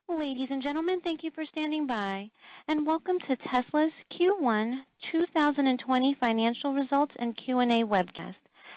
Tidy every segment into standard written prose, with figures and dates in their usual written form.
Ladies and gentlemen, thank you for standing by, and welcome to Tesla's Q1 2020 financial results and Q&A webcast.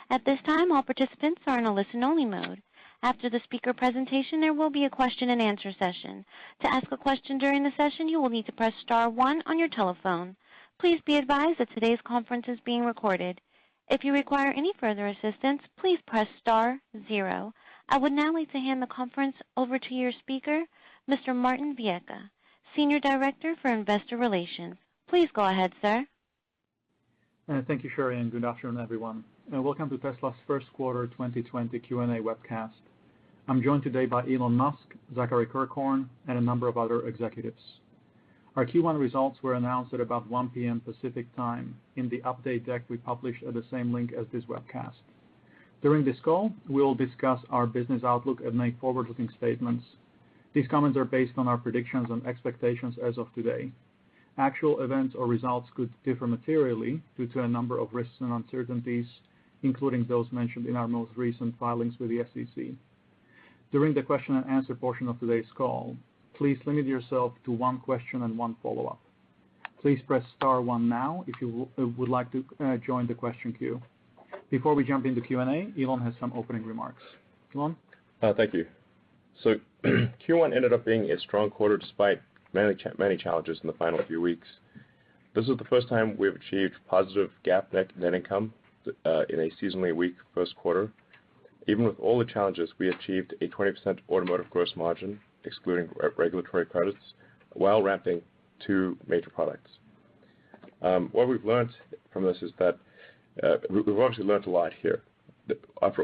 At this time, all participants are in a listen-only mode. After the speaker presentation, there will be a question-and-answer session. To ask a question during the session, you will need to press star 1 on your telephone. Please be advised that today's conference is being recorded. If you require any further assistance, please press star 0. I would now like to hand the conference over to your speaker, Mr. Martin Viecha, Senior Director for Investor Relations. Please go ahead, sir. Thank you, Sherry, and good afternoon, everyone. Welcome to Tesla's first quarter 2020 Q&A webcast. I'm joined today by Elon Musk, Zachary Kirkhorn, and a number of other executives. Our Q1 results were announced at about 1 p.m. Pacific time in the update deck we published at the same link as this webcast. During this call, we will discuss our business outlook and make forward-looking statements. These comments are based on our predictions and expectations as of today. Actual events or results could differ materially due to a number of risks and uncertainties, including those mentioned in our most recent filings with the SEC. During the question and answer portion of today's call, please limit yourself to one question and one follow-up. Please press star 1 now if you would like to join the question queue. Before we jump into Q&A, Elon has some opening remarks. Elon? Thank you. So Q1 ended up being a strong quarter despite many challenges in the final few weeks. This is the first time we've achieved positive GAAP net income in a seasonally weak first quarter. Even with all the challenges, we achieved a 20% automotive gross margin, excluding regulatory credits, while ramping 2 major products. What we've learned from this is that we've obviously learned a lot here. After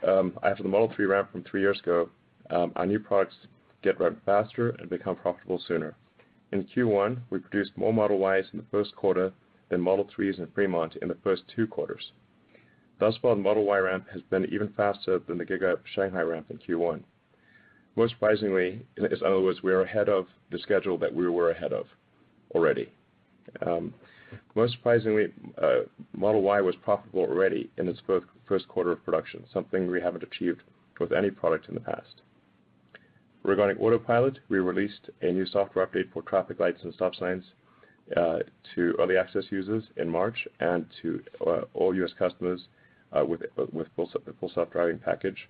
the Model 3 ramp from 3 years ago, our new products get ramped faster and become profitable sooner. In Q1, we produced more Model Ys in the first quarter than Model 3s in Fremont in the first 2 quarters. Thus far, the Model Y ramp has been even faster than the Giga Shanghai ramp in Q1. Most surprisingly, in other words, we are ahead of the schedule that we were ahead of already. Most surprisingly, Model Y was profitable already in its first quarter of production, something we haven't achieved with any product in the past. Regarding Autopilot, we released a new software update for traffic lights and stop signs to early access users in March and to all U.S. customers with full self-driving package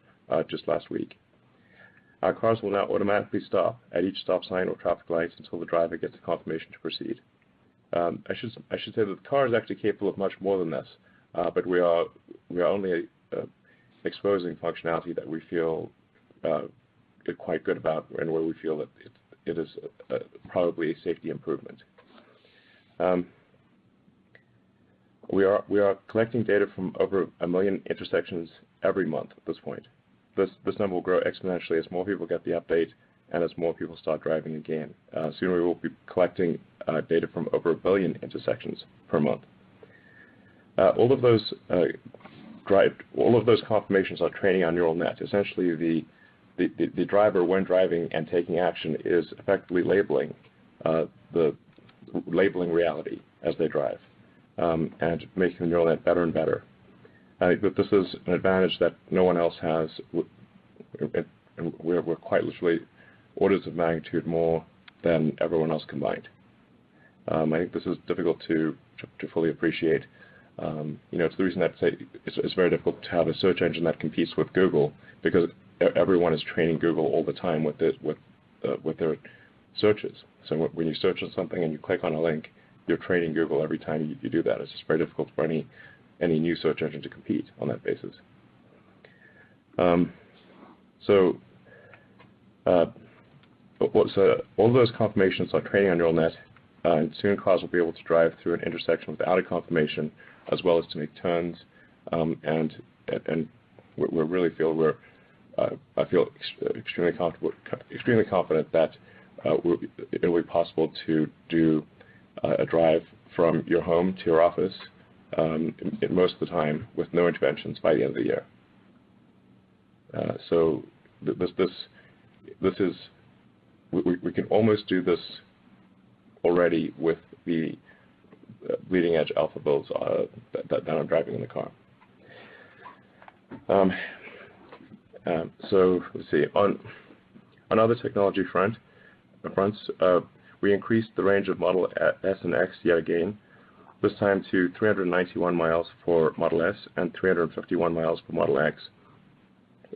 just last week. Our cars will now automatically stop at each stop sign or traffic light until the driver gets a confirmation to proceed. I should say that the car is actually capable of much more than this, but we are only exposing functionality that we feel quite good about and where we feel that it is probably a safety improvement. We are collecting data from over 1 million intersections every month at this point. This number will grow exponentially as more people get the update and as more people start driving again. Soon we will be collecting data from over 1 billion intersections per month. All of those confirmations are training on neural net. Essentially, the driver, when driving and taking action, is effectively labeling reality as they drive and making the neural net better and better. I think that this is an advantage that no one else has, and we're quite literally orders of magnitude more than everyone else combined. I think this is difficult to fully appreciate. It's the reason that it's very difficult to have a search engine that competes with Google, because everyone is training Google all the time with their searches. So when you search on something and you click on a link, you're training Google every time you do that. It's just very difficult for any new search engine to compete on that basis. All those confirmations are training on neural net, and soon cars will be able to drive through an intersection without a confirmation, as well as to make turns, and we really feel I feel extremely confident that it will be possible to do a drive from your home to your office most of the time with no interventions by the end of the year. So this is we can almost do this already with the bleeding edge alpha builds that I'm driving in the car. So let's see, on other technology front, fronts, we increased the range of Model S and X yet again, this time to 391 miles for Model S and 351 miles for Model X.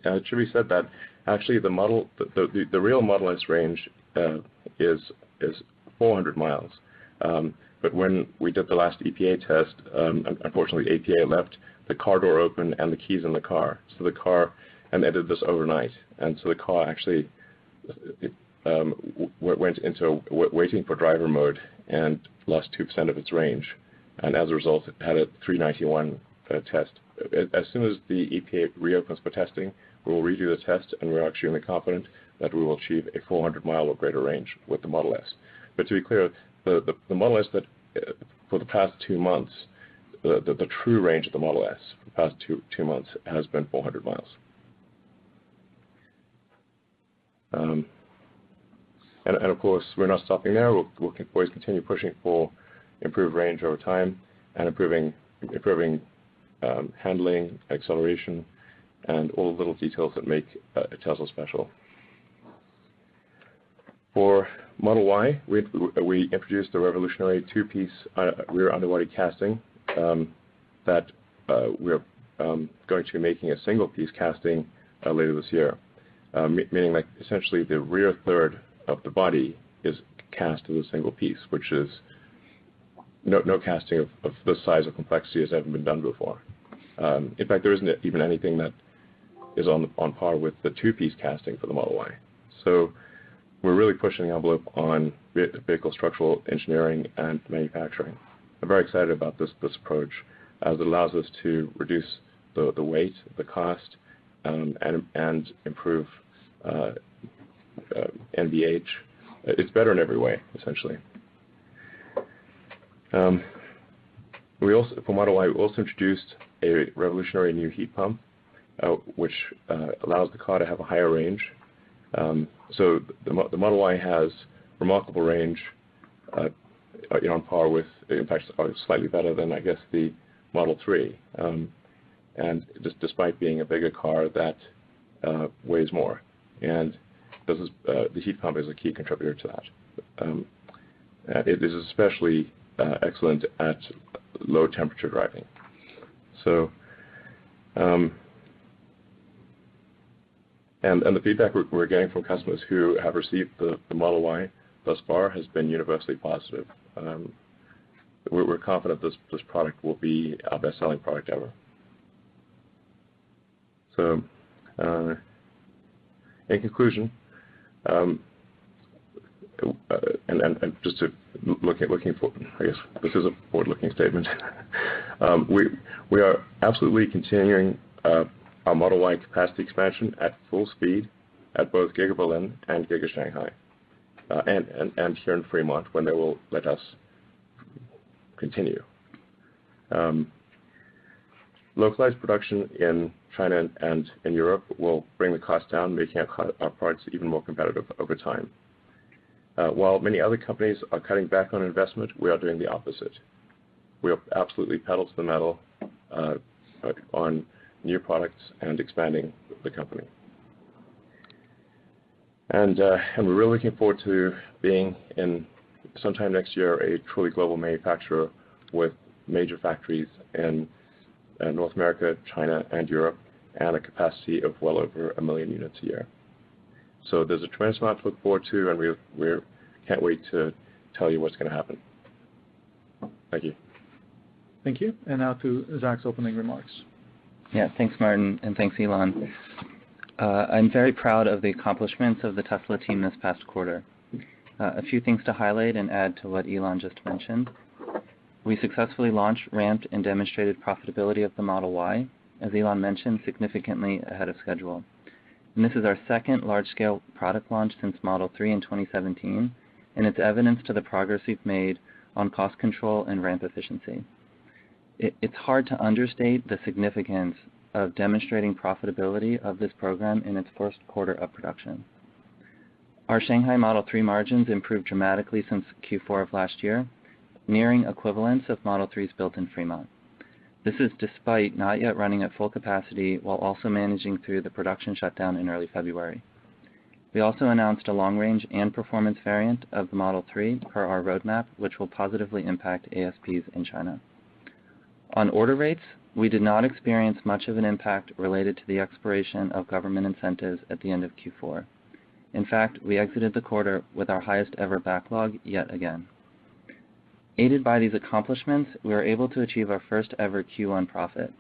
It should be said that actually the real Model S range is 400 miles. But when we did the last EPA test, unfortunately EPA left the car door open and the keys in the car. So the car, and they did this overnight, and so the car actually went into waiting for driver mode and lost 2% of its range, and as a result it had a 391 test. As soon as the EPA reopens for testing, we will redo the test, and we're extremely confident that we will achieve a 400-mile or greater range with the Model S. But to be clear, the Model S that for the past 2 months, the true range of the Model S for the past two months has been 400 miles. And of course, we're not stopping there. We'll always continue pushing for improved range over time and improving handling, acceleration, and all the little details that make a Tesla special. For Model Y, we introduced a revolutionary two-piece rear underbody casting that we're going to be making a single-piece casting later this year, meaning that essentially the rear third of the body is cast as a single piece, which is no casting of this size of complexity has ever been done before. In fact, there isn't even anything that is on par with the two-piece casting for the Model Y. So we're really pushing the envelope on vehicle structural engineering and manufacturing. I'm very excited about this approach, as it allows us to reduce the weight, the cost, and improve NVH. It's better in every way, essentially. For Model Y, we also introduced a revolutionary new heat pump, which allows the car to have a higher range. So the Model Y has remarkable range, on par with, in fact, slightly better than, I guess, the Model 3. And just despite being a bigger car that weighs more. And the heat pump is a key contributor to that. It is especially excellent at low temperature driving. So, and the feedback we're getting from customers who have received the Model Y thus far has been universally positive. We're confident this product will be our best-selling product ever. So, in conclusion, and just to looking for, I guess this is a forward-looking statement. We are absolutely continuing our Model Y capacity expansion at full speed at both Giga Berlin and Giga Shanghai, and here in Fremont when they will let us continue. Localized production in China and in Europe will bring the cost down, making our products even more competitive over time. While many other companies are cutting back on investment, we are doing the opposite. We are absolutely pedal to the metal on new products and expanding the company. And we're really looking forward to being in sometime next year a truly global manufacturer with major factories in North America, China, and Europe, and a capacity of well over 1 million units a year. So there's a tremendous amount to look forward to, and we can't wait to tell you what's going to happen. Thank you. Thank you. And now to Zach's opening remarks. Yeah, thanks, Martin, and thanks, Elon. I'm very proud of the accomplishments of the Tesla team this past quarter. A few things to highlight and add to what Elon just mentioned. We successfully launched, ramped, and demonstrated profitability of the Model Y, as Elon mentioned, significantly ahead of schedule. And this is our second large-scale product launch since Model 3 in 2017, and it's evidence to the progress we've made on cost control and ramp efficiency. It's hard to understate the significance of demonstrating profitability of this program in its first quarter of production. Our Shanghai Model 3 margins improved dramatically since Q4 of last year, nearing equivalence of Model 3s built in Fremont. This is despite not yet running at full capacity while also managing through the production shutdown in early February. We also announced a long-range and performance variant of the Model 3 per our roadmap, which will positively impact ASPs in China. On order rates, we did not experience much of an impact related to the expiration of government incentives at the end of Q4. In fact, we exited the quarter with our highest ever backlog yet again. Aided by these accomplishments, we were able to achieve our first ever Q1 profit.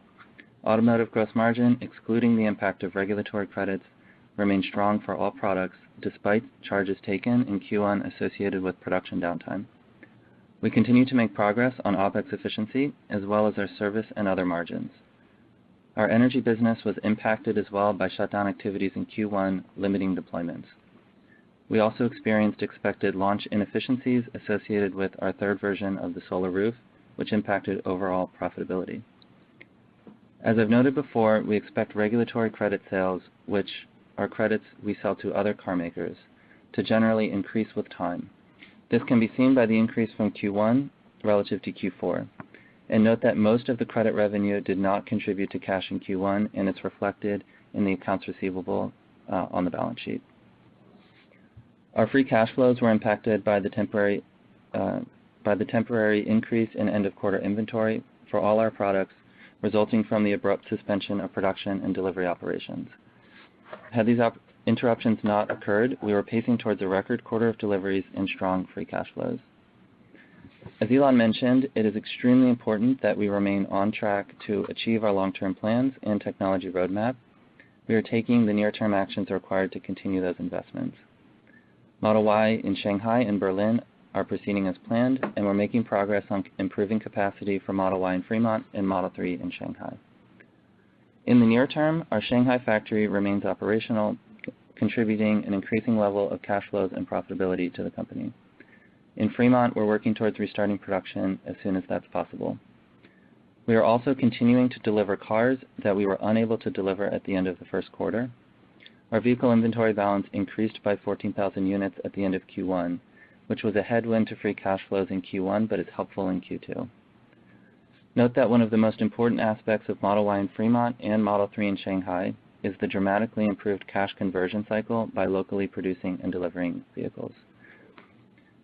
Automotive gross margin, excluding the impact of regulatory credits, remained strong for all products despite charges taken in Q1 associated with production downtime. We continue to make progress on OpEx efficiency as well as our service and other margins. Our energy business was impacted as well by shutdown activities in Q1, limiting deployments. We also experienced expected launch inefficiencies associated with our third version of the solar roof, which impacted overall profitability. As I've noted before, we expect regulatory credit sales, which are credits we sell to other car makers, to generally increase with time. This can be seen by the increase from Q1 relative to Q4. And note that most of the credit revenue did not contribute to cash in Q1, and it's reflected in the accounts receivable on the balance sheet. Our free cash flows were impacted by the temporary increase in end-of-quarter inventory for all our products, resulting from the abrupt suspension of production and delivery operations. Had these interruptions not occurred, we were pacing towards a record quarter of deliveries and strong free cash flows. As Elon mentioned, it is extremely important that we remain on track to achieve our long-term plans and technology roadmap. We are taking the near-term actions required to continue those investments. Model Y in Shanghai and Berlin are proceeding as planned, and we're making progress on improving capacity for Model Y in Fremont and Model 3 in Shanghai. In the near term, our Shanghai factory remains operational, contributing an increasing level of cash flows and profitability to the company. In Fremont, we're working towards restarting production as soon as that's possible. We are also continuing to deliver cars that we were unable to deliver at the end of the first quarter. Our vehicle inventory balance increased by 14,000 units at the end of Q1, which was a headwind to free cash flows in Q1, but is helpful in Q2. Note that one of the most important aspects of Model Y in Fremont and Model 3 in Shanghai is the dramatically improved cash conversion cycle by locally producing and delivering vehicles.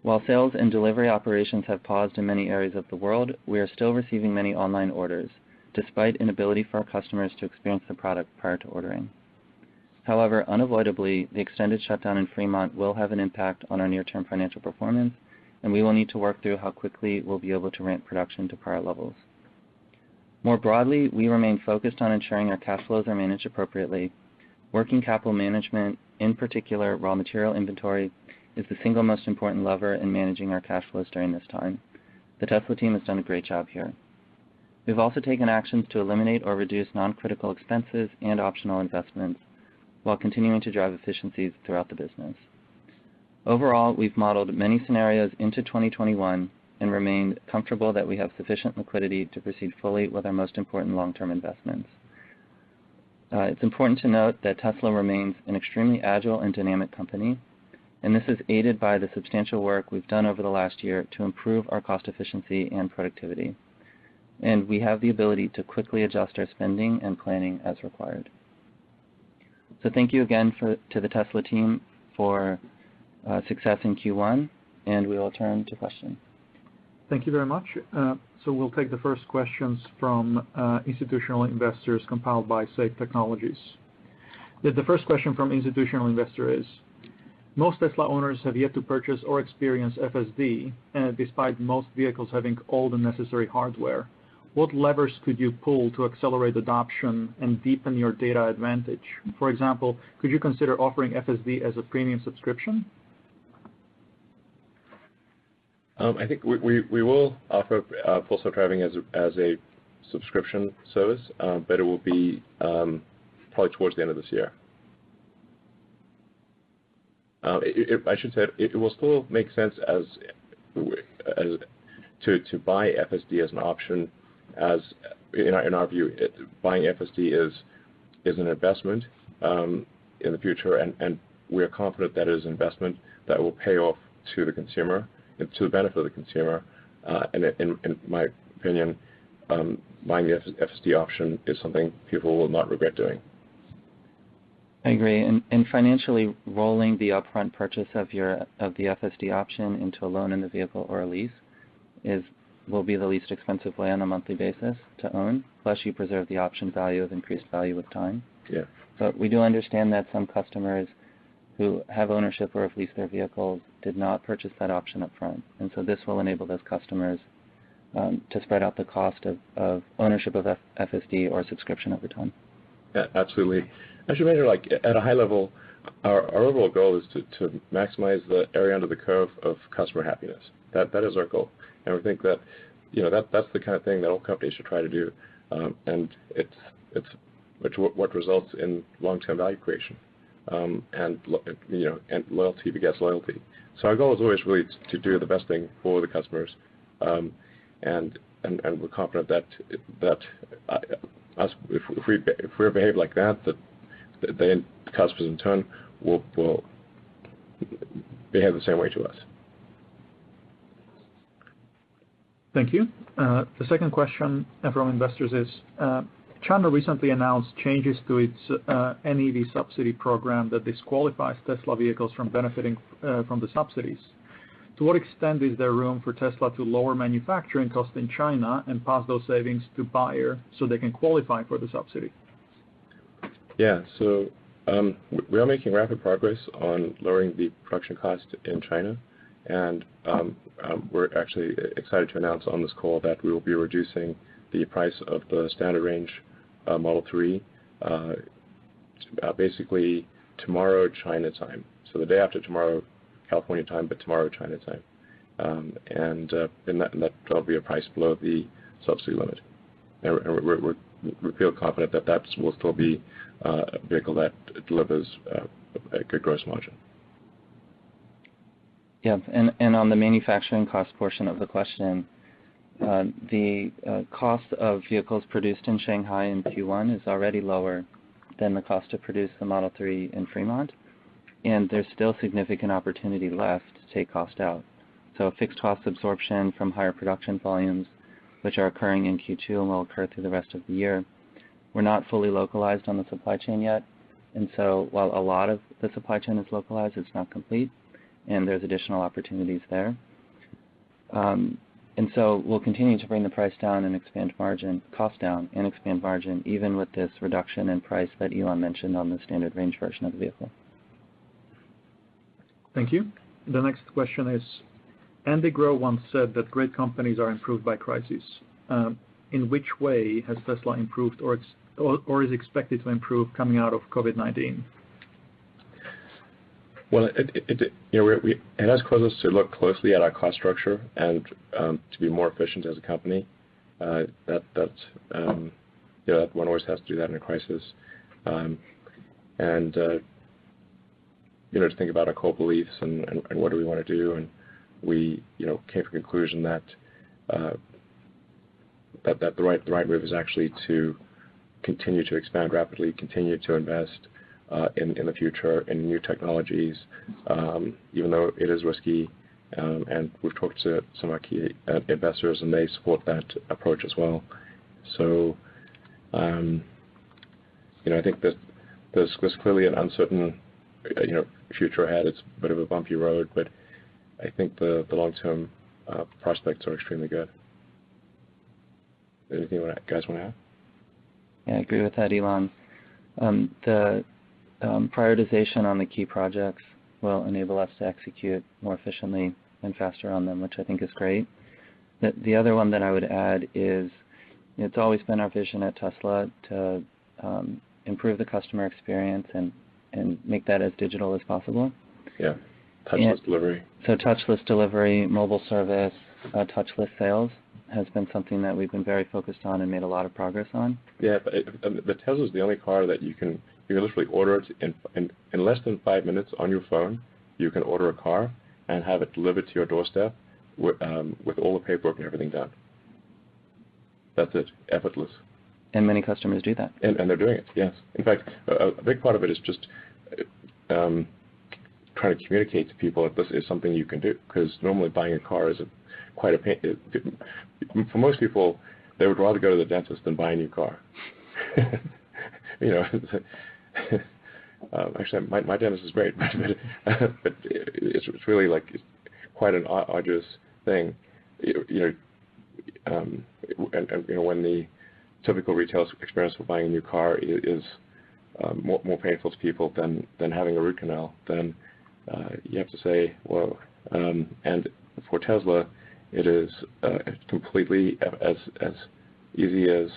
While sales and delivery operations have paused in many areas of the world, we are still receiving many online orders, despite inability for our customers to experience the product prior to ordering. However, unavoidably, the extended shutdown in Fremont will have an impact on our near-term financial performance, and we will need to work through how quickly we'll be able to ramp production to prior levels. More broadly, we remain focused on ensuring our cash flows are managed appropriately. Working capital management, in particular raw material inventory, is the single most important lever in managing our cash flows during this time. The Tesla team has done a great job here. We've also taken actions to eliminate or reduce non-critical expenses and optional investments, while continuing to drive efficiencies throughout the business. Overall, we've modeled many scenarios into 2021 and remained comfortable that we have sufficient liquidity to proceed fully with our most important long-term investments. It's important to note that Tesla remains an extremely agile and dynamic company, and this is aided by the substantial work we've done over the last year to improve our cost efficiency and productivity. And we have the ability to quickly adjust our spending and planning as required. So thank you again to the Tesla team for success in Q1, and we will turn to questions. Thank you very much. So we'll take the first questions from institutional investors compiled by Safe Technologies. The first question from institutional investor is, most Tesla owners have yet to purchase or experience FSD, despite most vehicles having all the necessary hardware. What levers could you pull to accelerate adoption and deepen your data advantage? For example, could you consider offering FSD as a premium subscription? I think we will offer Full Self-Driving as a subscription service, but it will be probably towards the end of this year. I should say it will still make sense to buy FSD as an option. As in our view, buying FSD is an investment in the future, and we are confident that it is an investment that will pay off to the consumer, and to the benefit of the consumer. And in my opinion, buying the FSD option is something people will not regret doing. I agree. And financially, rolling the upfront purchase of the FSD option into a loan in the vehicle or a lease will be the least expensive way on a monthly basis to own. Plus, you preserve the option value of increased value with time. Yeah. But we do understand that some customers who have ownership or have leased their vehicles did not purchase that option up front. And so this will enable those customers to spread out the cost of ownership of FSD or subscription over time. Yeah, absolutely. I should mention, like, at a high level, our overall goal is to maximize the area under the curve of customer happiness. That is our goal. And we think that, that's the kind of thing that all companies should try to do. And it's what results in long-term value creation. And loyalty begets loyalty. So our goal is always really to do the best thing for the customers, and we're confident that if we behave like that the customers in turn will behave the same way to us. Thank you. The second question from investors is, China recently announced changes to its NEV subsidy program that disqualifies Tesla vehicles from benefiting from the subsidies. To what extent is there room for Tesla to lower manufacturing costs in China and pass those savings to buyer so they can qualify for the subsidy? Yeah, so we are making rapid progress on lowering the production cost in China, and we're actually excited to announce on this call that we will be reducing the price of the standard range Model 3 basically tomorrow China time. So the day after tomorrow California time, but tomorrow China time. And that'll be a price below the subsidy limit. And we feel confident that will still be a vehicle that delivers a good gross margin. Yeah, and on the manufacturing cost portion of the question, the cost of vehicles produced in Shanghai in Q1 is already lower than the cost to produce the Model 3 in Fremont, and there's still significant opportunity left to take cost out. So fixed cost absorption from higher production volumes, which are occurring in Q2 and will occur through the rest of the year. We're not fully localized on the supply chain yet, and so while a lot of the supply chain is localized, it's not complete, and there's additional opportunities there. And so we'll continue to bring the price down and expand margin, cost down and expand margin, even with this reduction in price that Elon mentioned on the standard range version of the vehicle. Thank you. The next question is, Andy Grove once said that great companies are improved by crises. In which way has Tesla improved or is expected to improve coming out of COVID-19? Well, it has caused us to look closely at our cost structure and to be more efficient as a company. That one always has to do that in a crisis, and to think about our core beliefs and what do we want to do, and we came to the conclusion that the right move is actually to continue to expand rapidly, continue to invest in the future in new technologies, even though it is risky, and we've talked to some of our key investors and they support that approach as well. So I think that there's clearly an uncertain future ahead. It's a bit of a bumpy road, but I think the long-term prospects are extremely good. Anything you guys want to add? Yeah, I agree with that, Elon. The prioritization on the key projects will enable us to execute more efficiently and faster on them, which I think is great. The other one that I would add is it's always been our vision at Tesla to improve the customer experience and make that as digital as possible. Yeah, touchless delivery. So touchless delivery, mobile service, touchless sales has been something that we've been very focused on and made a lot of progress on. Yeah, but the Tesla is the only car that you can literally order it in less than 5 minutes on your phone. You can order a car and have it delivered to your doorstep with all the paperwork and everything done. That's it, effortless. And many customers do that. And they're doing it, yes. In fact, a big part of it is just trying to communicate to people that this is something you can do, because normally buying a car is quite a pain. For most people, they would rather go to the dentist than buy a new car. Actually, my dentist is great, but it's really like quite an arduous thing. And when the typical retail experience for buying a new car is more painful to people than having a root canal, then you have to say, whoa. And for Tesla, it is completely as easy as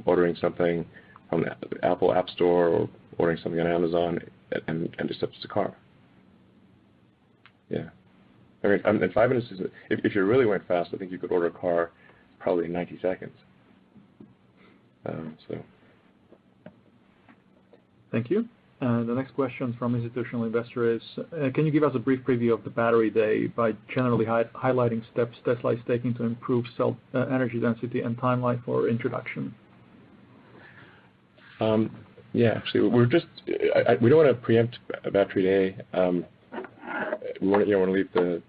ordering something from the Apple App Store or ordering something on Amazon and just it's a car. Yeah. I mean, in 5 minutes, if you really went fast, I think you could order a car probably in 90 seconds. Thank you. The next question from institutional investor is, can you give us a brief preview of the battery day by generally highlighting steps Tesla is taking to improve cell energy density and timeline for introduction? Yeah, actually, we don't want to preempt a battery day. We want to leave the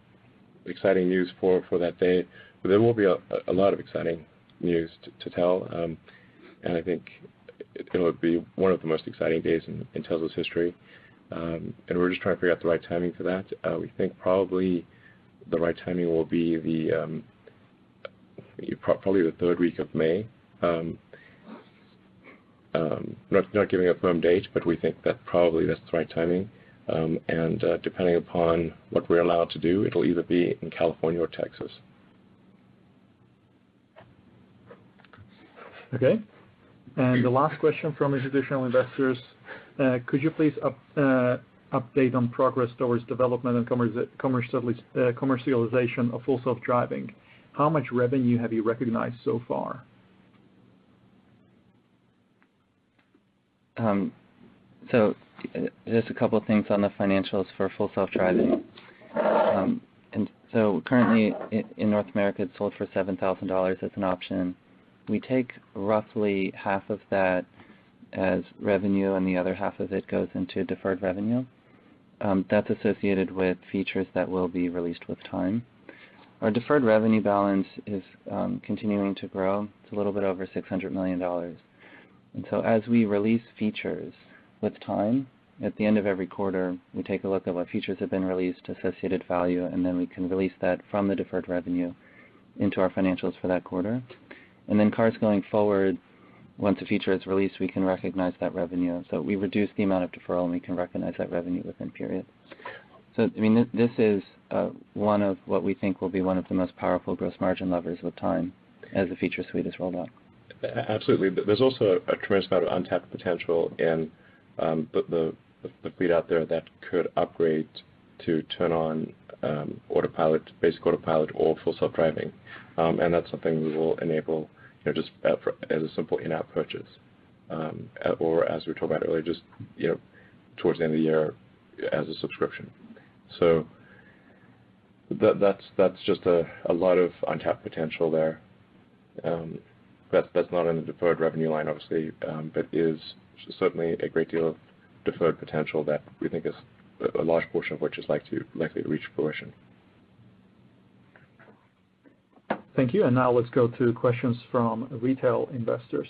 exciting news for that day, but there will be a lot of exciting news to tell, and I think it'll be one of the most exciting days in Tesla's history, and we're just trying to figure out the right timing for that. We think probably the right timing will be probably the third week of May. Not giving a firm date, but we think that probably that's the right timing. And depending upon what we're allowed to do, it'll either be in California or Texas. Okay. And the last question from institutional investors, could you please update on progress towards development and commercialization of full self-driving? How much revenue have you recognized so far? So just a couple of things on the financials for full self-driving. And so currently in North America, it's sold for $7,000 as an option. We take roughly half of that as revenue, and the other half of it goes into deferred revenue. That's associated with features that will be released with time. Our deferred revenue balance is continuing to grow. It's a little bit over $600 million. And so as we release features with time, at the end of every quarter, we take a look at what features have been released, associated value, and then we can release that from the deferred revenue into our financials for that quarter. And then cars going forward, once a feature is released, we can recognize that revenue. So we reduce the amount of deferral, and we can recognize that revenue within periods. So, I mean, this is one of what we think will be one of the most powerful gross margin levers with time as the feature suite is rolled out. Absolutely. There's also a tremendous amount of untapped potential in the fleet out there that could upgrade to turn on autopilot, basic autopilot, or full self-driving, and that's something we will enable, just as a simple in-app purchase, or as we talked about earlier, just towards the end of the year as a subscription. So that's just a lot of untapped potential there. That's not in the deferred revenue line, obviously, but is certainly a great deal of deferred potential that we think is a large portion of which is likely to reach fruition. Thank you. And now let's go to questions from retail investors.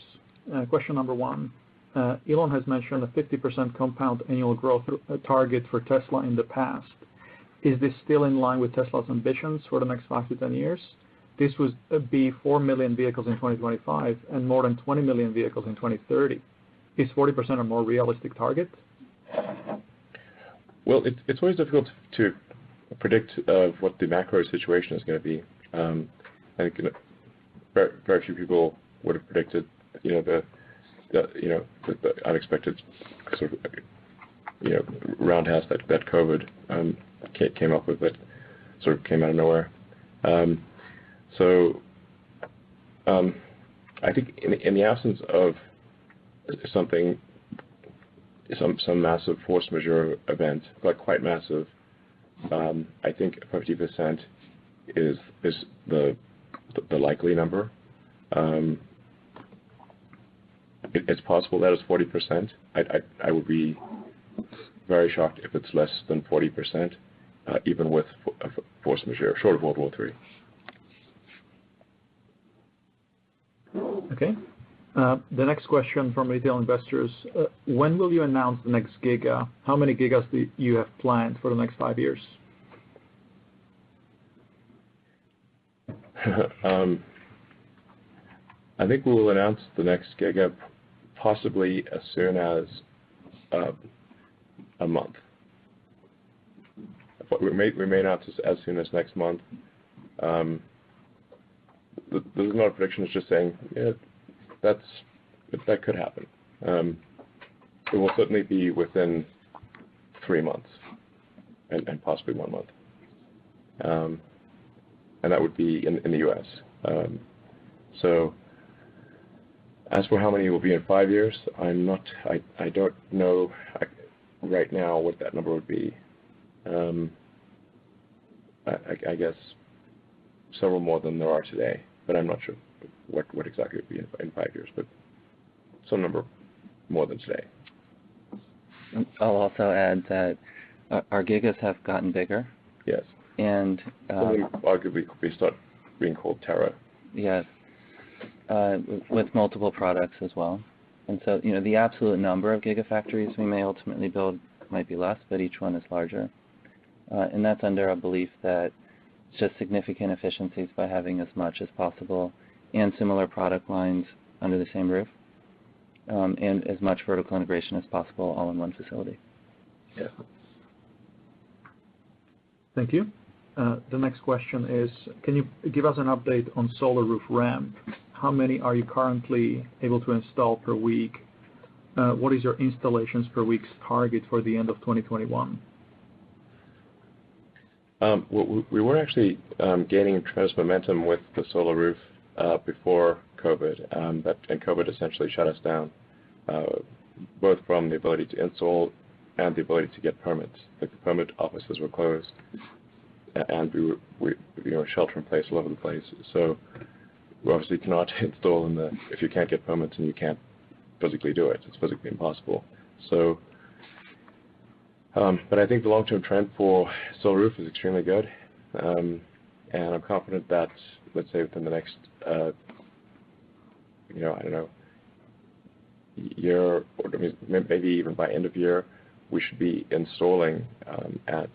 Question number one. Elon has mentioned a 50% compound annual growth target for Tesla in the past. Is this still in line with Tesla's ambitions for the next 5 to 10 years? This would be 4 million vehicles in 2025 and more than 20 million vehicles in 2030. Is 40% a more realistic target? Well, it's always difficult to predict what the macro situation is going to be. I think very few people would have predicted, the unexpected sort of, roundhouse that COVID came up with, that sort of came out of nowhere. So I think in the absence of some massive force majeure event, but quite massive, I think 50% is the likely number. It's possible that it's 40%. I would be very shocked if it's less than 40%, even with force majeure, short of World War III. Okay. The next question from retail investors, when will you announce the next Giga? How many Gigas do you have planned for the next 5 years? I think we will announce the next Giga possibly as soon as a month. We may announce this as soon as next month. This is not a prediction, it's just saying, yeah, that could happen. It will certainly be within 3 months and possibly 1 month. And that would be in the US. So as for how many will be in 5 years, I don't know right now what that number would be. I guess several more than there are today, but I'm not sure what exactly it would be in 5 years, but some number more than today. I'll also add that our Gigas have gotten bigger. Yes. And arguably could start being called Terra. Yes. With multiple products as well. And so, the absolute number of gigafactories we may ultimately build might be less, but each one is larger. And that's under a belief that it's just significant efficiencies by having as much as possible and similar product lines under the same roof, and as much vertical integration as possible all in one facility. Yeah. Thank you. The next question is, can you give us an update on solar roof ramp? How many are you currently able to install per week? What is your installations per week's target for the end of 2021? We were actually gaining tremendous momentum with the solar roof before COVID, and COVID essentially shut us down, both from the ability to install and the ability to get permits. The permit offices were closed, and we were shelter in place all over the place. So we obviously cannot install if you can't get permits and you can't physically do it. It's physically impossible. So, but I think the long-term trend for solar roof is extremely good, and I'm confident that, let's say, within the next, I don't know, year, or maybe even by end of year, we should be installing at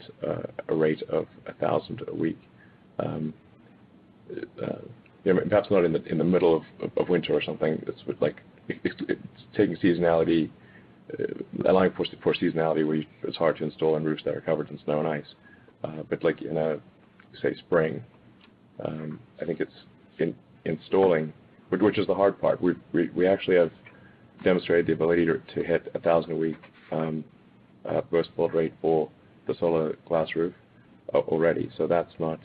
a rate of 1,000 a week. Perhaps not in the middle of winter or something. It's taking seasonality, allowing for seasonality where it's hard to install on roofs that are covered in snow and ice. But like in say spring, I think it's installing, which is the hard part. We actually have demonstrated the ability to hit 1,000 a week burst build rate for the solar glass roof already. So that's not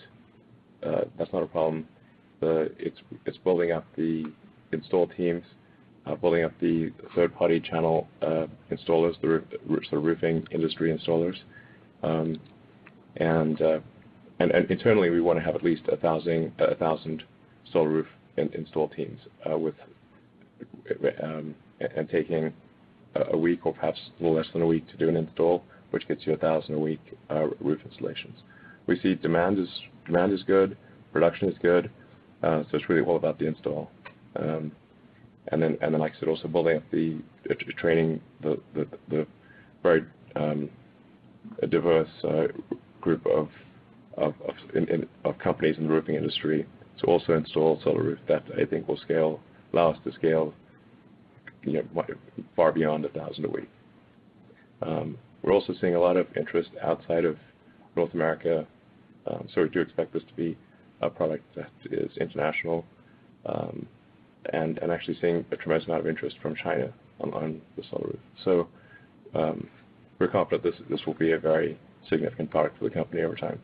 a problem. It's building up the install teams, building up the third-party channel installers, the roofing industry installers, and internally we want to have at least 1,000 solar roof install teams and taking a week or perhaps a little less than a week to do an install, which gets you 1,000 a week roof installations. We see demand is good, production is good, so it's really all about the install. And then, like I said, also building up the training the very diverse group of companies in the roofing industry to also install solar roof that I think will allow us to scale far beyond 1,000 a week. We're also seeing a lot of interest outside of North America, so we do expect this to be a product that is international, and actually seeing a tremendous amount of interest from China on the solar roof. So we're confident this will be a very significant product for the company over time.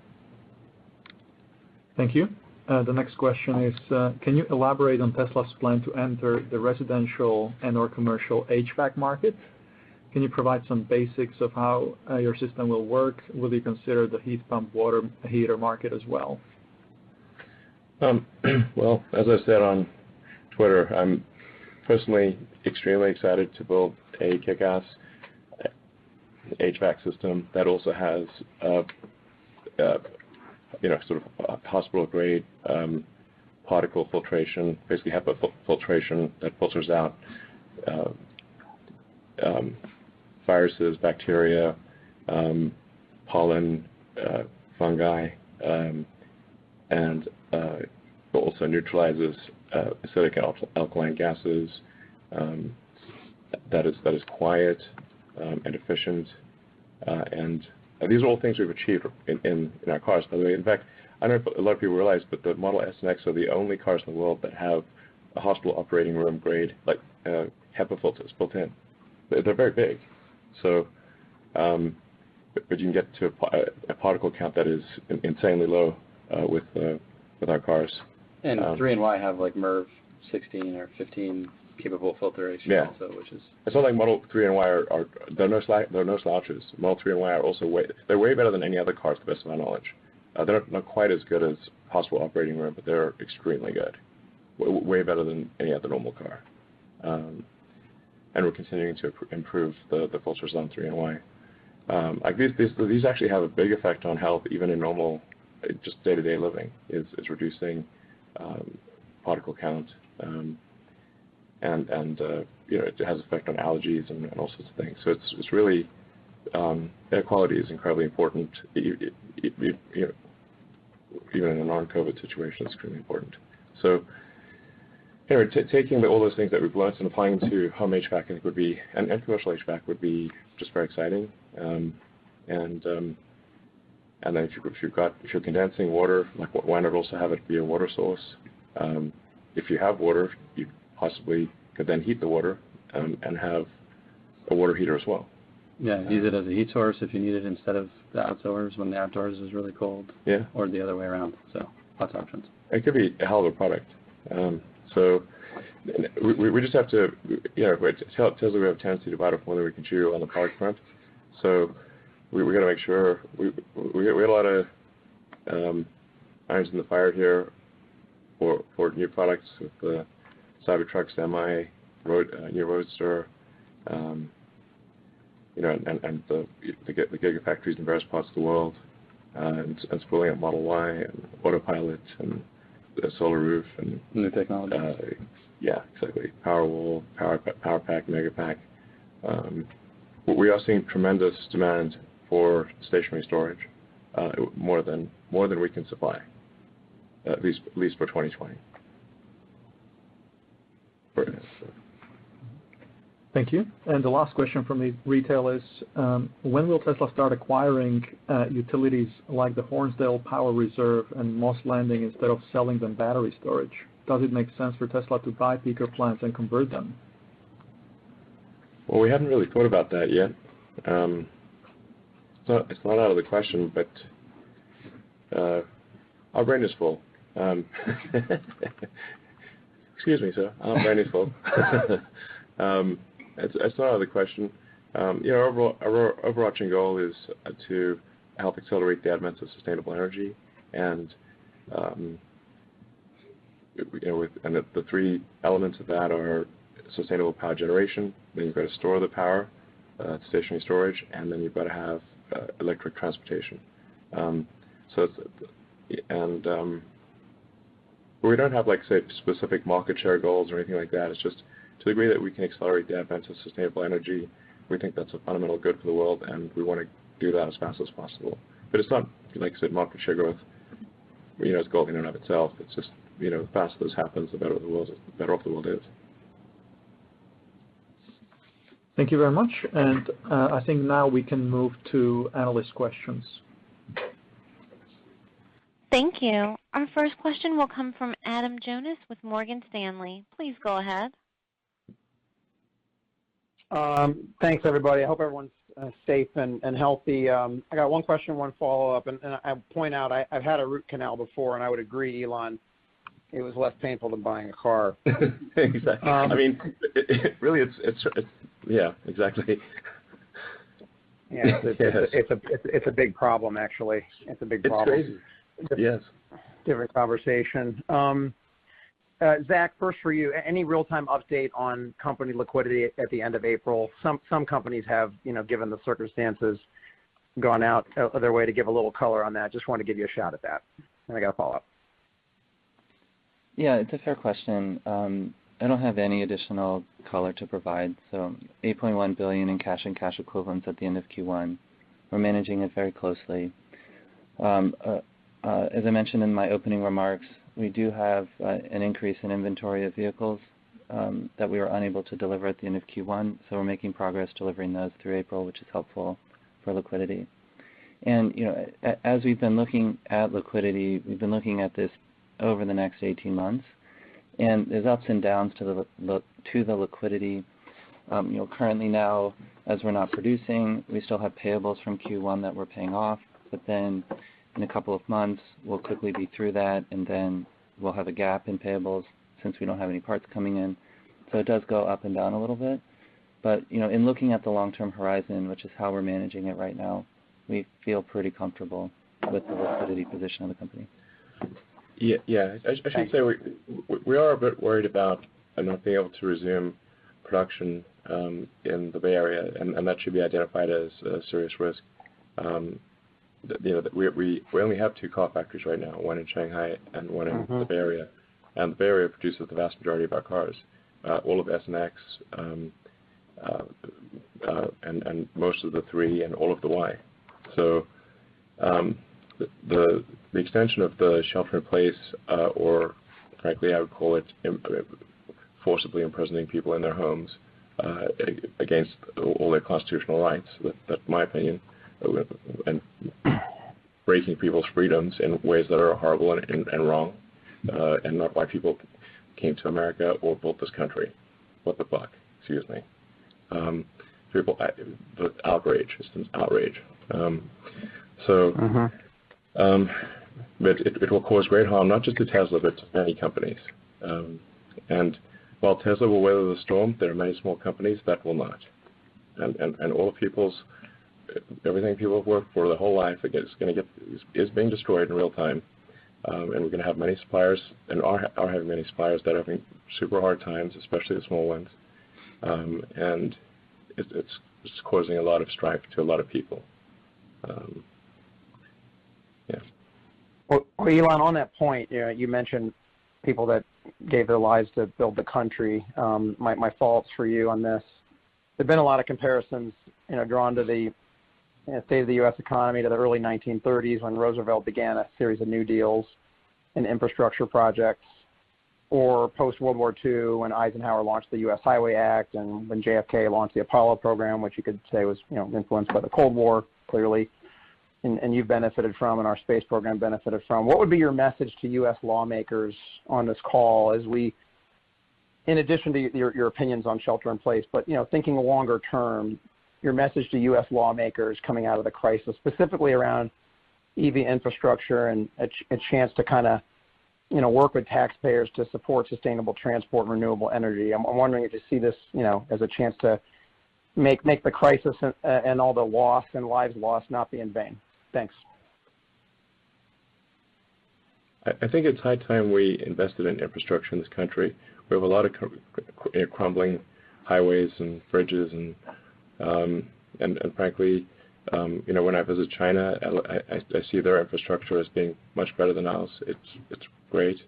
Thank you. The next question is, can you elaborate on Tesla's plan to enter the residential and/or commercial HVAC market? Can you provide some basics of how your system will work? Will you consider the heat pump water heater market as well? Well, as I said on Twitter, I'm personally extremely excited to build a kick-ass HVAC system that also has sort of hospital-grade particle filtration, basically HEPA filtration that filters out viruses, bacteria, pollen, fungi, and also neutralizes acidic and alkaline gases. That is quiet and efficient, and these are all things we've achieved in our cars, by the way. In fact, I don't know if a lot of people realize, but the Model S and X are the only cars in the world that have a hospital operating room grade HEPA filters built in. They're very big, so but you can get to a particle count that is insanely low with our cars. And 3 and Y have like MERV 16 or 15 capable filtration also, which is. It's not like Model 3 and Y are there are no slouches. Model 3 and Y are also they're way better than any other car, to the best of my knowledge. They're not quite as good as hospital operating room, but they're extremely good, way better than any other normal car. And we're continuing to improve the filters on 3 and Y. Like these actually have a big effect on health, even in normal, just day-to-day living. Is reducing particle count, and it has effect on allergies and all sorts of things. So it's really air quality is incredibly important. Even in a non-COVID situation, it's extremely important. So anyway, taking all those things that we've learned and applying them to home HVAC, I think would be, and commercial HVAC would be just very exciting. And then if you're condensing water, like why not also have it be a water source? If you have water, you possibly could then heat the water and have a water heater as well. Yeah, use it as a heat source if you need it instead of the outdoors when the outdoors is really cold. Yeah. Or the other way around. So lots of options. It could be a hell of a product. So we just have to, Tesla, we have a tendency to bite off more than we can chew on the product front. So we got to make sure we had a lot of irons in the fire here for new products with the Cybertruck Semi, new Roadster, and the Giga factories in various parts of the world, and spooling up Model Y and Autopilot and the solar roof and new technology. Yeah, exactly. Powerwall, Power Pack, Mega Pack. We are seeing tremendous demand for stationary storage, more than we can supply, at least for 2020. Thank you. And the last question from the retail is, when will Tesla start acquiring utilities like the Hornsdale Power Reserve and Moss Landing instead of selling them battery storage? Does it make sense for Tesla to buy peaker plants and convert them? Well, we haven't really thought about that yet. It's not out of the question, but our brain is full. Excuse me, sir. Our brain is full. It's not out of the question. Our overarching goal is to help accelerate the advent of sustainable energy, and the three elements of that are sustainable power generation. Then you've got to store the power, stationary storage, and then you've got to have electric transportation. We don't have, like, say, specific market share goals or anything like that. It's just to the degree that we can accelerate the advent of sustainable energy, we think that's a fundamental good for the world, and we want to do that as fast as possible. But it's not, like I said, market share growth, it's a goal in and of itself. It's just, the faster this happens, the better off the world is. Thank you very much. And I think now we can move to analyst questions. Thank you. Our first question will come from Adam Jonas with Morgan Stanley. Please go ahead. Thanks, everybody. I hope everyone's safe and healthy. I got one question, one follow-up, and I point out I've had a root canal before, and I would agree, Elon, it was less painful than buying a car. Exactly. I mean, really, it's yeah, exactly. Yeah, it's a big problem, actually. It's a big problem. It's crazy. Yes. Different conversation. Zach, first for you, any real-time update on company liquidity at the end of April? Some companies have, given the circumstances, gone out of their way to give a little color on that. Just want to give you a shot at that. And I got a follow-up. Yeah, it's a fair question. I don't have any additional color to provide. So $8.1 billion in cash and cash equivalents at the end of Q1. We're managing it very closely. As I mentioned in my opening remarks, we do have an increase in inventory of vehicles that we were unable to deliver at the end of Q1, so we're making progress delivering those through April, which is helpful for liquidity. And as we've been looking at liquidity, we've been looking at this over the next 18 months, and there's ups and downs to the liquidity. Currently now, as we're not producing, we still have payables from Q1 that we're paying off, but then in a couple of months, we'll quickly be through that, and then we'll have a gap in payables since we don't have any parts coming in. So it does go up and down a little bit. But in looking at the long-term horizon, which is how we're managing it right now, we feel pretty comfortable with the liquidity position of the company. Yeah. I should say we are a bit worried about not being able to resume production in the Bay Area, and that should be identified as a serious risk. We only have 2 car factories right now, one in Shanghai and one in the Bay Area. And the Bay Area produces the vast majority of our cars, all of S and X, and most of the 3 and all of the Y. So the extension of the shelter-in-place, or frankly, I would call it forcibly imprisoning people in their homes against all their constitutional rights, that's my opinion, and breaking people's freedoms in ways that are horrible and wrong, and not why people came to America or built this country. What the fuck? Excuse me. The outrage. It's an outrage. But it will cause great harm, not just to Tesla, but to many companies. And while Tesla will weather the storm, there are many small companies that will not. And all of everything people have worked for their whole life is being destroyed in real time. And we're going to have many suppliers, and are having many suppliers that are having super hard times, especially the small ones. And it's causing a lot of strife to a lot of people. Well, Elon, on that point, you mentioned people that gave their lives to build the country. My faults for you on this. There've been a lot of comparisons, drawn to the state of the U.S. economy to the early 1930s when Roosevelt began a series of New Deals and infrastructure projects, or post-World War II when Eisenhower launched the U.S. Highway Act, and when JFK launched the Apollo program, which you could say was influenced by the Cold War, clearly, and you've benefited from, and our space program benefited from. What would be your message to U.S. lawmakers on this call as we, in addition to your opinions on shelter-in-place, but thinking longer term, your message to U.S. lawmakers coming out of the crisis, specifically around EV infrastructure and a chance to kind of, work with taxpayers to support sustainable transport and renewable energy? I'm wondering if you see this, as a chance to make the crisis and all the loss and lives lost not be in vain. Thanks. I think it's high time we invested in infrastructure in this country. We have a lot of crumbling highways and bridges, and frankly, when I visit China, I see their infrastructure as being much better than ours. It's great.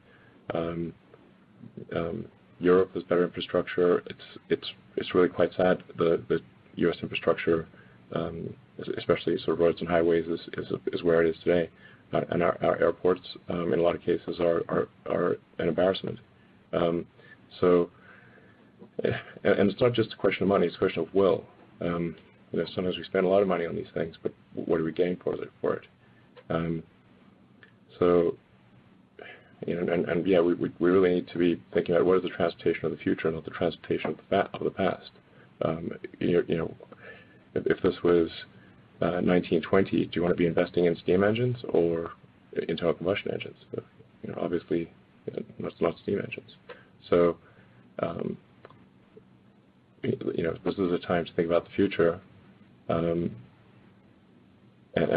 Europe has better infrastructure. It's really quite sad. The U.S. infrastructure, especially sort of roads and highways, is where it is today, and our airports, in a lot of cases, are an embarrassment. And it's not just a question of money; it's a question of will. Sometimes we spend a lot of money on these things, but what are we getting for it? We really need to be thinking about what is the transportation of the future, not the transportation of the past. If this was 1920, do you want to be investing in steam engines or internal combustion engines? Obviously, not steam engines. So, this is a time to think about the future, and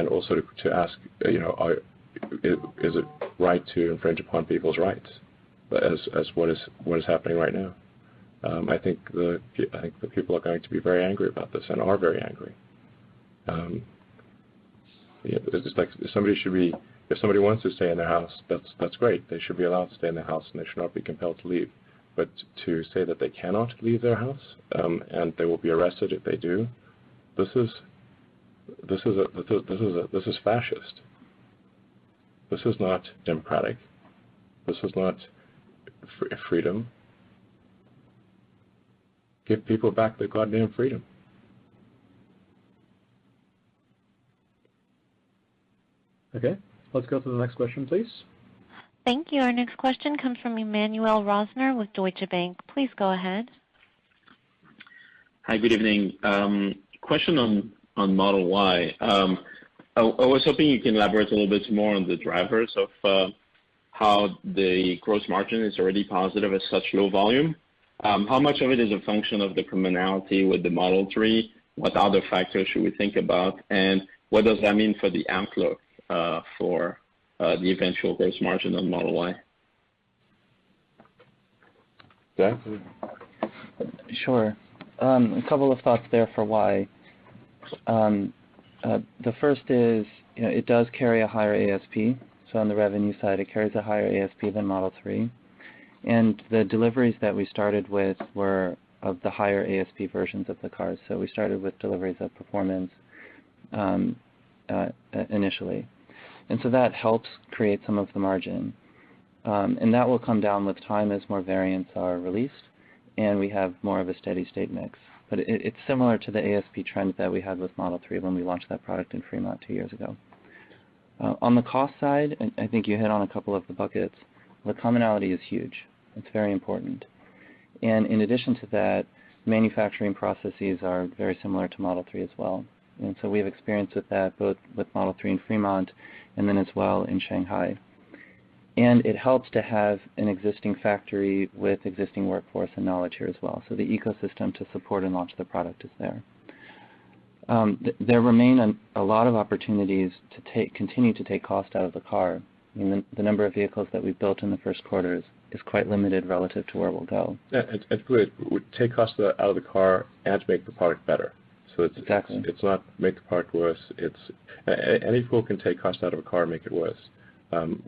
also to ask, is it right to infringe upon people's rights, as what is happening right now? I think the people are going to be very angry about this, and are very angry. It's like somebody should be If somebody wants to stay in their house, that's great. They should be allowed to stay in their house, and they should not be compelled to leave. But to say that they cannot leave their house and they will be arrested if they do, this is fascist. This is not democratic. This is not freedom. Give people back their goddamn freedom. Okay, let's go to the next question, please. Thank you. Our next question comes from Emmanuel Rosner with Deutsche Bank. Please go ahead. Hi, good evening. Question on Model Y. I was hoping you can elaborate a little bit more on the drivers of how the gross margin is already positive at such low volume. How much of it is a function of the commonality with the Model 3? What other factors should we think about? And what does that mean for the outlook for the eventual gross margin on Model Y? Zach? Sure. A couple of thoughts there for Y. The first is, it does carry a higher ASP. So on the revenue side, it carries a higher ASP than Model 3. And the deliveries that we started with were of the higher ASP versions of the cars. So we started with deliveries of performance initially. And so that helps create some of the margin. And that will come down with time as more variants are released and we have more of a steady state mix. But it's similar to the ASP trend that we had with Model 3 when we launched that product in Fremont 2 years ago. On the cost side, I think you hit on a couple of the buckets. The commonality is huge. It's very important. And in addition to that, manufacturing processes are very similar to Model 3 as well. And so we have experience with that both with Model 3 in Fremont and then as well in Shanghai. And it helps to have an existing factory with existing workforce and knowledge here as well. So the ecosystem to support and launch the product is there. There remain a lot of opportunities to continue to take cost out of the car. I mean, the number of vehicles that we've built in the first quarter is quite limited relative to where we'll go. Yeah, it's good. We take cost out of the car and to make the product better. So it's not make the product worse. Any fool can take cost out of a car and make it worse.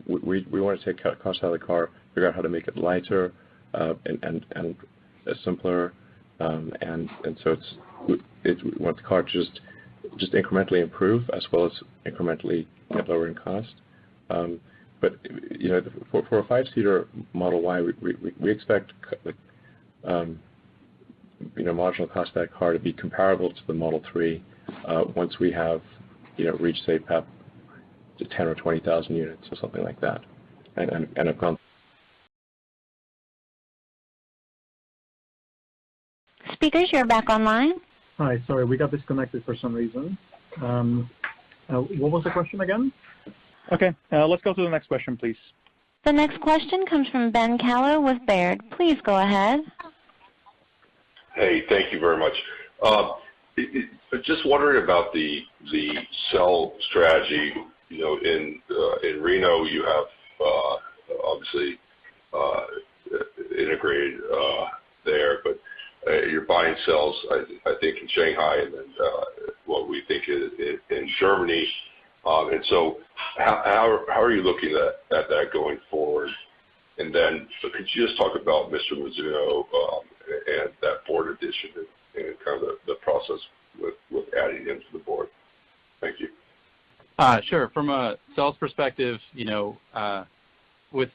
We want to take cost out of the car, figure out how to make it lighter and simpler, and so we want the car to just incrementally improve as well as incrementally get lower in cost. But for a 5-seater Model Y, we expect marginal cost of that car to be comparable to the Model 3 once we have reached, say, PEP to 10 or 20,000 units or something like that, and have gone. Speakers, you're back online. Hi, sorry, we got disconnected for some reason. What was the question again? Okay, let's go to the next question, please. The next question comes from Ben Kallo with Baird. Please go ahead. Hey, thank you very much. Just wondering about the cell strategy. In Reno, you have obviously integrated there, but you're buying cells, I think, in Shanghai, and then what we think is in Germany. And so, how are you looking at that going forward? And then, could you just talk about Mr. Mizuno and that board addition and kind of the process with adding him to the board? Thank you. Sure. From a sales perspective, with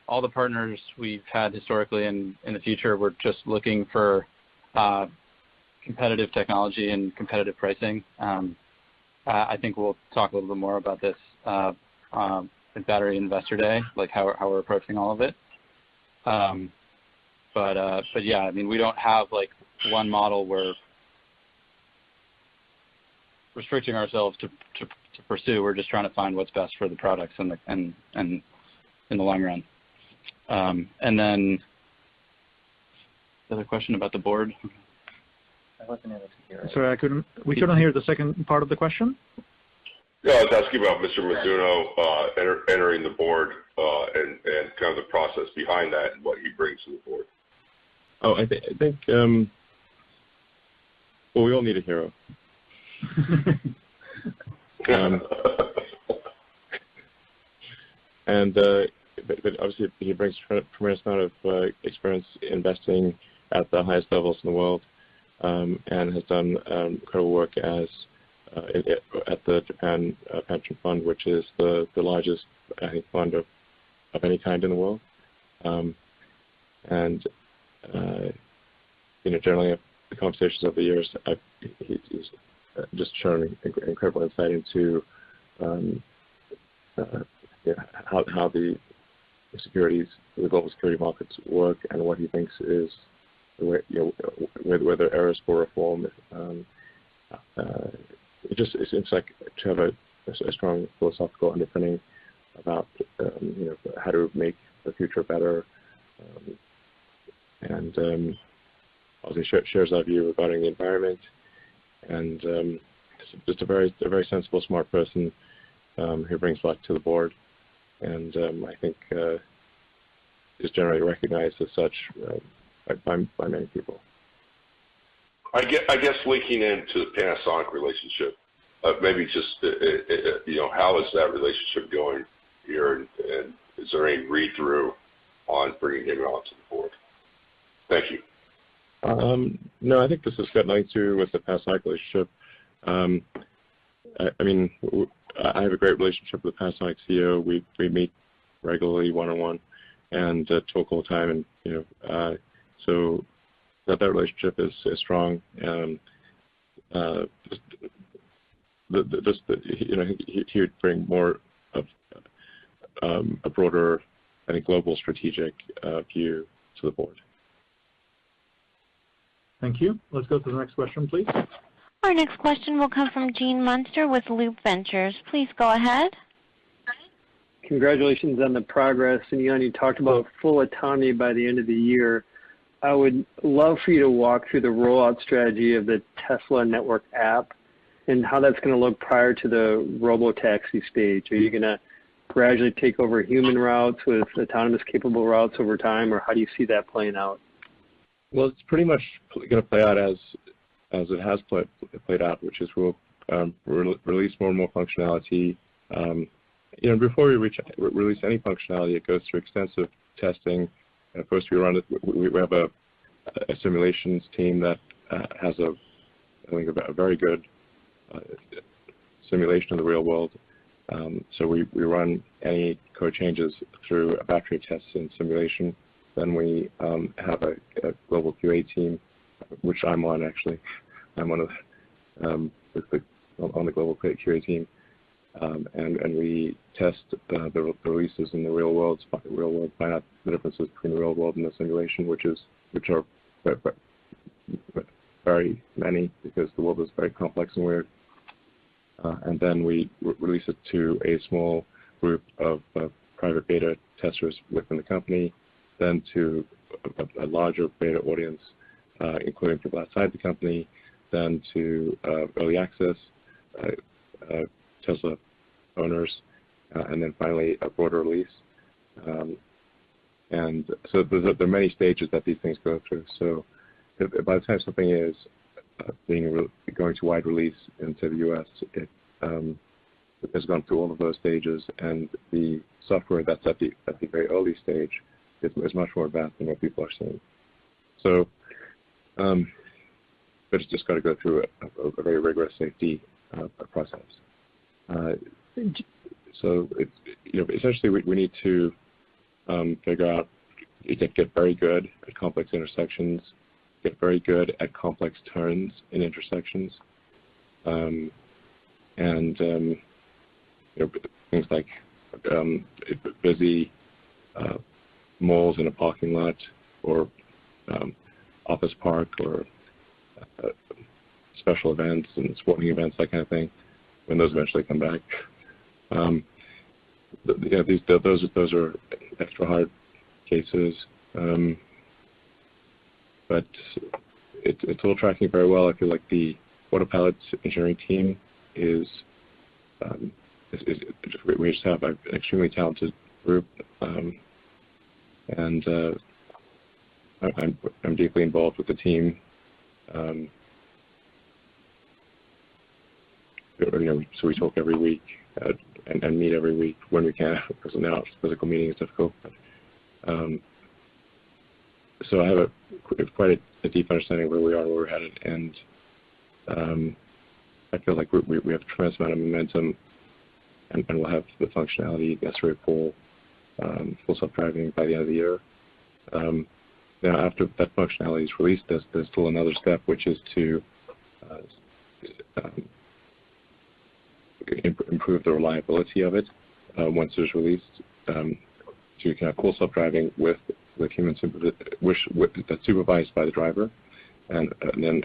all the partners we've had historically and in the future, we're just looking for competitive technology and competitive pricing. I think we'll talk a little bit more about this at Battery Investor Day, like how we're approaching all of it. But yeah, I mean, we don't have like one model we're restricting ourselves to pursue. We're just trying to find what's best for the products and in the long run. And then the other question about the board. I wasn't able to hear it. Sorry, we couldn't hear the second part of the question. Yeah, I was asking about Mr. Mizuno entering the board and kind of the process behind that and what he brings to the board. Oh, I think well, we all need a hero. but obviously he brings a tremendous amount of experience investing at the highest levels in the world, and has done incredible work at the Japan Pension Fund, which is the largest, I think, fund of any kind in the world. Generally, the conversations over the years, he's just shown incredible insight into how the global security markets work, and what he thinks is the way, where there are areas for reform. It seems like to have a strong philosophical underpinning about how to make the future better, and also shares our view regarding the environment, and just a very sensible, smart person who brings a lot to the board, and I think is generally recognized as such by many people. I guess linking into the Panasonic relationship, maybe just how is that relationship going here, and is there any read-through on bringing him onto the board? Thank you. No, I think this has got nothing to do with the Panasonic relationship. I have a great relationship with the Panasonic CEO. We meet regularly one-on-one and talk all the time, and so that relationship is strong. He would bring more of a broader, I think, global strategic view to the board. Thank you. Let's go to the next question, please. Our next question will come from Gene Munster with Loop Ventures. Please go ahead. Congratulations on the progress. And Elon, you talked about full autonomy by the end of the year. I would love for you to walk through the rollout strategy of the Tesla Network app and how that's going to look prior to the robo-taxi stage. Are you going to gradually take over human routes with autonomous capable routes over time, or how do you see that playing out? Well, it's pretty much going to play out as it has played out, which is we'll release more and more functionality. Before we release any functionality, it goes through extensive testing. First, we have a simulations team that has I think a very good simulation of the real world. So we run any code changes through a battery test and simulation. Then we have a global QA team, which I'm on actually. I'm one of on the global QA team, and we test the releases in the real world, find out the differences between the real world and the simulation, which are very many, because the world is very complex and weird. And then we release it to a small group of private beta testers within the company, then to a larger beta audience, including people outside the company, then to early access Tesla owners, and then finally a broader release. And so there are many stages that these things go through. So by the time something is going to wide release into the U.S., it has gone through all of those stages, and the software that's at the very early stage is much more advanced than what people are seeing. So, but it's just got to go through a very rigorous safety process. So it's, essentially we need to figure out, get very good at complex intersections, get very good at complex turns in intersections, and things like busy malls in a parking lot, or office park, or special events and sporting events, that kind of thing, when those eventually come back. Those are extra hard cases, but it's all tracking very well. I feel like the Autopilot engineering team is we just have an extremely talented group, and I'm deeply involved with the team. So we talk every week, and meet every week when we can, because now physical meeting is difficult. But, so I have quite a deep understanding of where we are and where we're headed, and I feel like we have a tremendous amount of momentum, and we'll have the functionality necessary for full self-driving by the end of the year. Now, after that functionality is released, there's still another step, which is to improve the reliability of it once it's released. So you can have full self-driving with human that's supervised by the driver, and then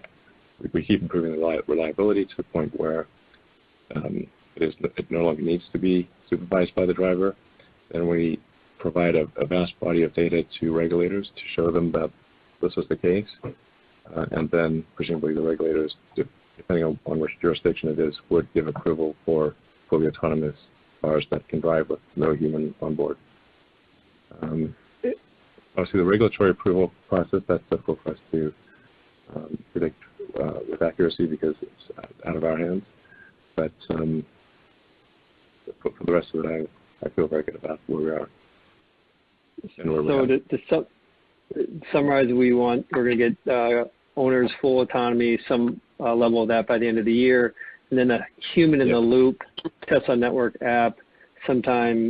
we keep improving the reliability to the point where it no longer needs to be supervised by the driver. And we provide a vast body of data to regulators to show them that this is the case, and then presumably the regulators, depending on which jurisdiction it is, would give approval for fully autonomous cars that can drive with no human on board. Obviously, the regulatory approval process, that's difficult for us to predict with accuracy because it's out of our hands. But for the rest of it, I feel very good about where we are. And where so to summarize, we're going to get owners full autonomy, some level of that by the end of the year, and then a human in the loop Tesla Network app sometime,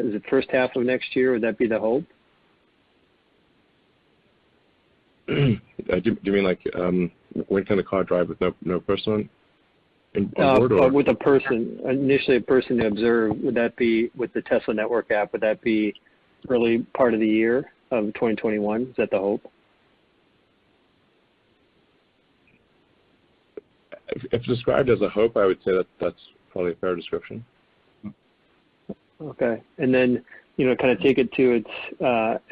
is it first half of next year? Would that be the hope? Do you mean like when can the car drive with no person on board? Or? With a person, initially a person to observe, would that be with the Tesla Network app, would that be early part of the year of 2021? Is that the hope? If described as a hope, I would say that's probably a fair description. Okay. And then, kind of take it to its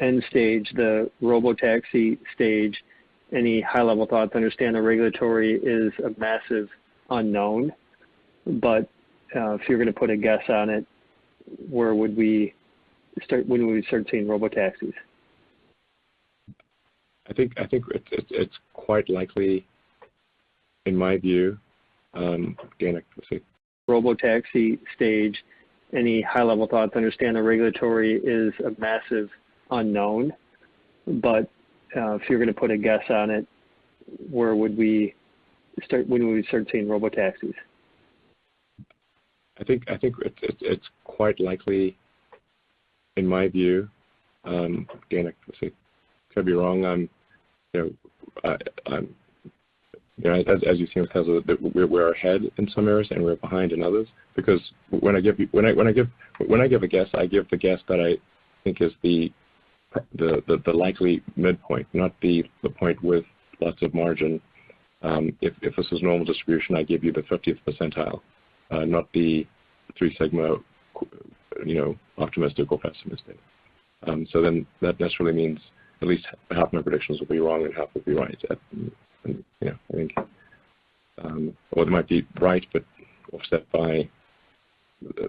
end stage, the robotaxi stage. Any high-level thoughts? Understand the regulatory is a massive unknown, but if you're going to put a guess on it, where would we start? When would we start seeing robotaxis? I think it's quite likely, in my view. Again, let's see. Robotaxi stage. Any high-level thoughts? Understand the regulatory is a massive unknown, but if you're going to put a guess on it, where would we start? When would we start seeing robotaxis? I think it's quite likely, in my view. Again, let's see. Could be wrong. As you've seen with Tesla, we're ahead in some areas and we're behind in others. Because when I give a guess, I give the guess that I think is the likely midpoint, not the point with lots of margin. If this is normal distribution, I give you the 50th percentile, not the 3 sigma, optimistic or pessimistic. So then that necessarily means at least half my predictions will be wrong and half will be right. And, I think, or they might be right, but offset by, a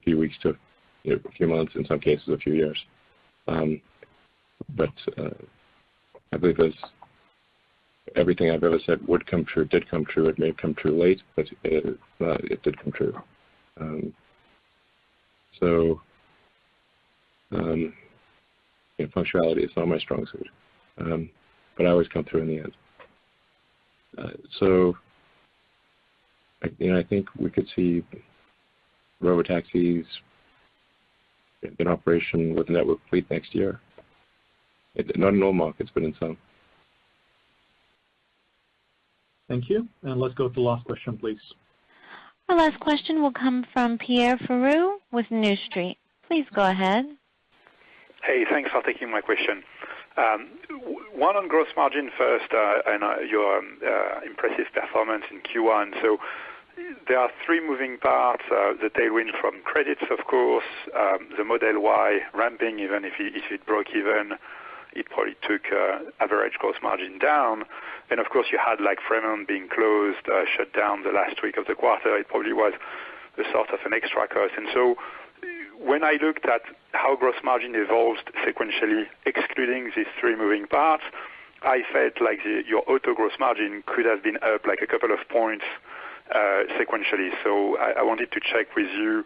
few weeks to a few months, in some cases a few years. But I believe everything I've ever said would come true, did come true. It may have come true late, but it did come true. So punctuality is not my strong suit, but I always come through in the end. So I think we could see robotaxis in operation with the network fleet next year. Not in all markets, but in some. Thank you. And let's go to the last question, please. Our last question will come from Pierre Ferrou with New Street. Please go ahead. Hey, thanks for taking my question. One on gross margin first, and your impressive performance in Q1. So there are 3 moving parts: the tailwind from credits, of course, the Model Y ramping, even if it broke even, it probably took average gross margin down. And of course, you had like Fremont being closed, shut down the last week of the quarter. It probably was a sort of an extra cost. And so when I looked at how gross margin evolved sequentially, excluding these 3 moving parts, I felt like your auto gross margin could have been up like a couple of points sequentially. So I wanted to check with you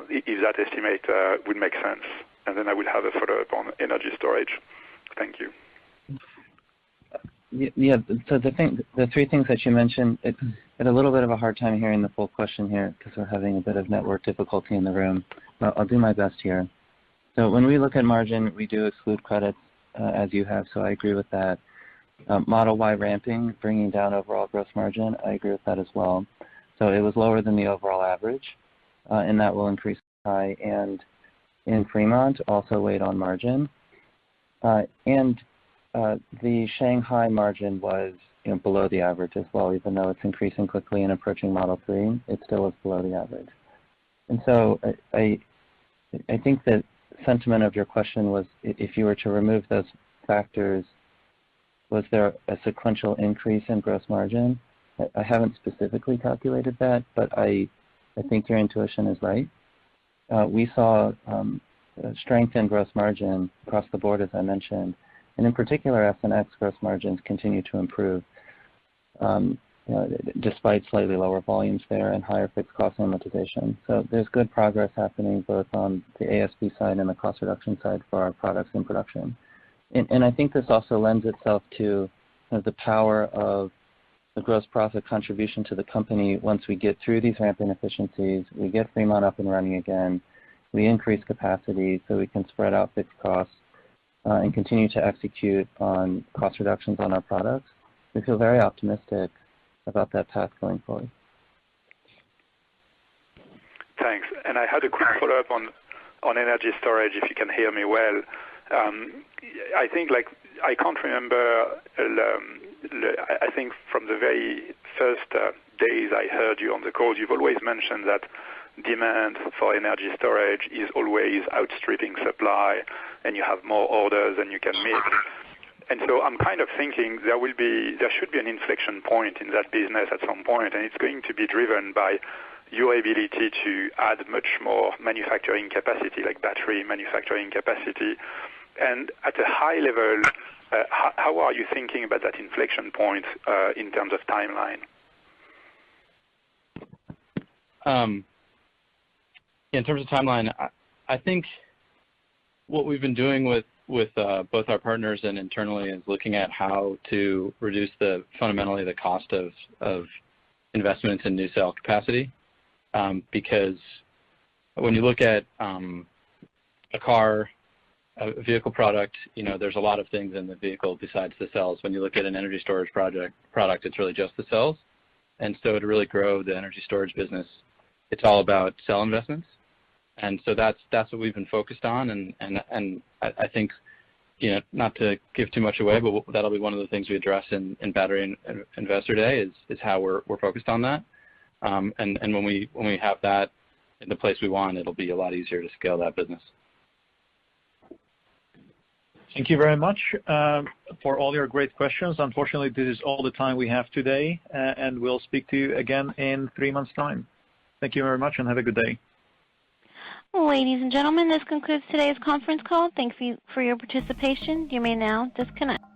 if that estimate would make sense. And then I will have a follow-up on energy storage. Thank you. Yeah, so the three things that you mentioned, I had a little bit of a hard time hearing the full question here because we're having a bit of network difficulty in the room. But I'll do my best here. So when we look at margin, we do exclude credits as you have, so I agree with that. Model Y ramping, bringing down overall gross margin, I agree with that as well. So it was lower than the overall average, and that will increase high. And in Fremont, also weighed on margin. The Shanghai margin was below the average as well, even though it's increasing quickly and approaching Model 3, it still is below the average. And so I think that sentiment of your question was, if you were to remove those factors, was there a sequential increase in gross margin? I haven't specifically calculated that, but I think your intuition is right. We saw strength in gross margin across the board, as I mentioned, and in particular, S&X gross margins continue to improve, despite slightly lower volumes there and higher fixed cost amortization. So there's good progress happening both on the ASP side and the cost reduction side for our products in production. And I think this also lends itself to the power of the gross profit contribution to the company once we get through these ramp inefficiencies, we get Fremont up and running again, we increase capacity so we can spread out fixed costs and continue to execute on cost reductions on our products. We feel very optimistic about that path going forward. Thanks. And I had a quick follow-up on energy storage, if you can hear me well. I think, I can't remember, I think from the very first days I heard you on the call, you've always mentioned that demand for energy storage is always outstripping supply, and you have more orders than you can meet. And so I'm kind of thinking there should be an inflection point in that business at some point, and it's going to be driven by your ability to add much more manufacturing capacity, like battery manufacturing capacity. And at a high level, how are you thinking about that inflection point in terms of timeline? In terms of timeline, I think what we've been doing with both our partners and internally is looking at how to reduce fundamentally the cost of investments in new cell capacity, because when you look at a vehicle product, there's a lot of things in the vehicle besides the cells. When you look at an energy storage product, it's really just the cells. And so to really grow the energy storage business, it's all about cell investments. And so that's what we've been focused on. And I think, not to give too much away, but that'll be one of the things we address in Battery Investor Day is how we're focused on that. And when we have that in the place we want, it'll be a lot easier to scale that business. Thank you very much for all your great questions. Unfortunately, this is all the time we have today, and we'll speak to you again in 3 months' time. Thank you very much, and have a good day. Ladies and gentlemen, this concludes today's conference call. Thank you for your participation. You may now disconnect.